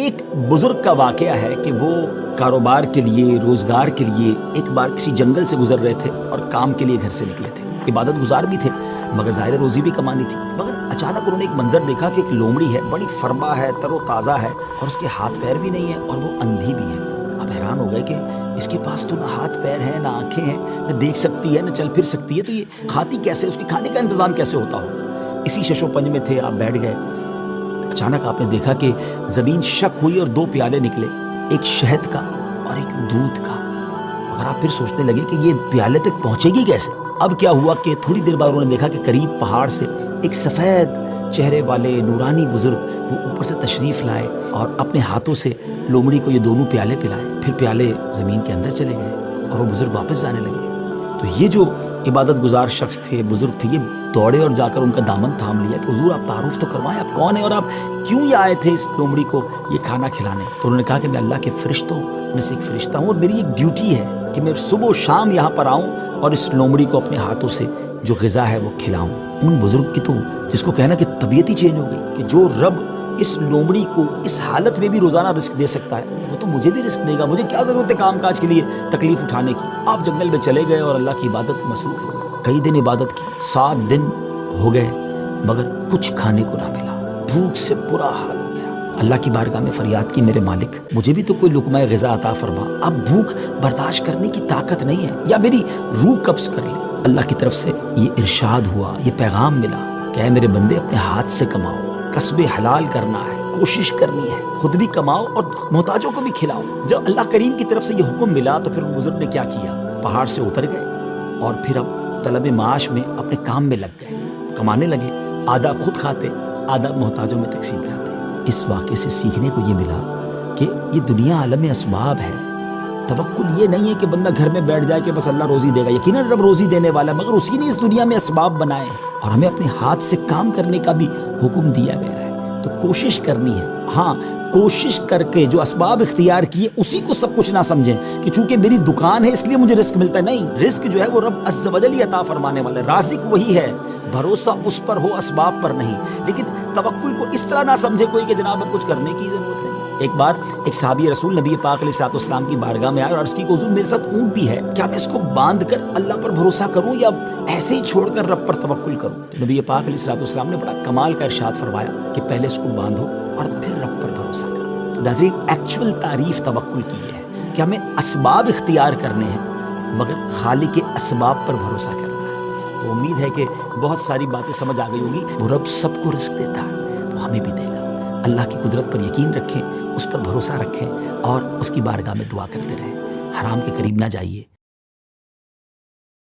ایک بزرگ کا واقعہ ہے کہ وہ کاروبار کے لیے، روزگار کے لیے ایک بار کسی جنگل سے گزر رہے تھے اور کام کے لیے گھر سے نکلے تھے. عبادت گزار بھی تھے مگر ظاہر روزی بھی کمانی تھی. مگر اچانک انہوں نے ایک منظر دیکھا کہ ایک لومڑی ہے، بڑی فربا ہے، تر و تازہ ہے، اور اس کے ہاتھ پیر بھی نہیں ہے اور وہ اندھی بھی ہے. اب حیران ہو گئے کہ اس کے پاس تو نہ ہاتھ پیر ہیں، نہ آنکھیں ہیں، نہ دیکھ سکتی ہے، نہ چل پھر سکتی ہے، تو یہ کھاتی کیسے؟ اس کے کھانے کا انتظام کیسے ہوتا ہوگا؟ اسی شش و پنج میں تھے، آپ بیٹھ گئے. اچانک آپ نے دیکھا کہ زمین شک ہوئی اور دو پیالے نکلے، ایک شہد کا اور ایک دودھ کا. مگر آپ پھر سوچنے لگے کہ یہ پیالے تک پہنچے گی کیسے؟ اب کیا ہوا کہ تھوڑی دیر بعد انہوں نے دیکھا کہ قریب پہاڑ سے ایک سفید چہرے والے نورانی بزرگ وہ اوپر سے تشریف لائے اور اپنے ہاتھوں سے لومڑی کو یہ دونوں پیالے پلائے. پھر پیالے زمین کے اندر چلے گئے اور وہ بزرگ واپس جانے لگے. تو یہ جو عبادت گزار شخص تھے، بزرگ تھے، یہ دوڑے اور جا کر ان کا دامن تھام لیا کہ حضور آپ تعارف تو کروائیں، آپ کون ہیں اور آپ کیوں یہ آئے تھے اس لومڑی کو یہ کھانا کھلانے؟ تو انہوں نے کہا کہ میں اللہ کے فرشتوں میں سے ایک فرشتہ ہوں اور میری ایک ڈیوٹی ہے کہ میں صبح و شام یہاں پر آؤں اور اس لومڑی کو اپنے ہاتھوں سے جو غذا ہے وہ کھلاؤں. ان بزرگ کی تو جس کو کہنا کہ طبیعت ہی چینج ہو گئی کہ جو رب اس لومڑی کو اس حالت میں بھی روزانہ رزق دے سکتا ہے وہ تو مجھے بھی رزق دے گا، مجھے کیا ضرورت ہے کام کاج کے لیے تکلیف اٹھانے کی. آپ جنگل میں چلے گئے اور اللہ کی عبادت میں مصروف ہو گئے. کئی دن عبادت کی، 7 دن ہو گئے مگر کچھ کھانے کو نہ ملا. بھوک سے برا حال ہو گیا. اللہ کی بارگاہ میں فریاد کی، میرے مالک مجھے بھی تو کوئی لقمہ غذا عطا فرما. اب بھوک برداشت کرنے کی طاقت نہیں ہے، یا میری روح قبض کر لے. اللہ کی طرف سے یہ ارشاد ہوا، یہ پیغام ملا کہ اے میرے بندے اپنے ہاتھ سے کماؤ، کسب حلال کرنا ہے، کوشش کرنی ہے، خود بھی کماؤ اور محتاجوں کو بھی کھلاؤ. جب اللہ کریم کی طرف سے یہ حکم ملا تو پھر بزرگ نے کیا کیا؟ پہاڑ سے اتر گئے اور پھر اب طلب معاش میں اپنے کام میں لگ گئے، کمانے لگے. آدھا خود کھاتے، آدھا محتاجوں میں تقسیم کرتے. اس واقعے سے سیکھنے کو یہ ملا کہ یہ دنیا عالم اسباب ہے. توکل یہ نہیں ہے کہ بندہ گھر میں بیٹھ جائے کہ بس اللہ روزی دے گا. یقیناً رب روزی دینے والا ہے مگر اسی نے اس دنیا میں اسباب بنائے ہیں اور ہمیں اپنے ہاتھ سے کام کرنے کا بھی حکم دیا گیا ہے. تو کوشش کرنی ہے. ہاں، کوشش کر کے جو اسباب اختیار کیے اسی کو سب کچھ نہ سمجھیں کہ چونکہ میری دکان ہے اس لیے مجھے رزق ملتا ہے. نہیں، رزق جو ہے وہ رب عز و جل عطا فرمانے والا ہے. رازق وہی ہے، بھروسہ اس پر ہو، اسباب پر نہیں. لیکن توکل کو اس طرح نہ سمجھے کوئی کہ جناب اب کچھ کرنے کی ضرورت نہیں. ایک بار ایک صحابی رسول نبی پاک علیہ السلام کی بارگاہ میں آئے اور عرض کی کہ حضور میرے ساتھ اونٹ بھی ہے، کیا میں اس کو باندھ کر اللہ پر بھروسہ کروں یا ایسے ہی چھوڑ کر رب پر توکل کروں؟ تو نبی پاک علیہ السلام نے بڑا کمال کا ارشاد فرمایا کہ پہلے اس کو باندھو اور پھر رب پر بھروسہ کرو. تو ناظرین، ایکچول تعریف توکل کی یہ ہے کہ ہمیں اسباب اختیار کرنے ہیں مگر خالق کے اسباب پر بھروسہ کرنا ہے. تو امید ہے کہ بہت ساری باتیں سمجھ آ گئی ہوں گی. وہ رب سب کو رزق دیتا ہے تو ہمیں بھی دے گا. اللہ کی قدرت پر یقین رکھیں، اس پر بھروسہ رکھیں اور اس کی بارگاہ میں دعا کرتے رہیں. حرام کے قریب نہ جائیے.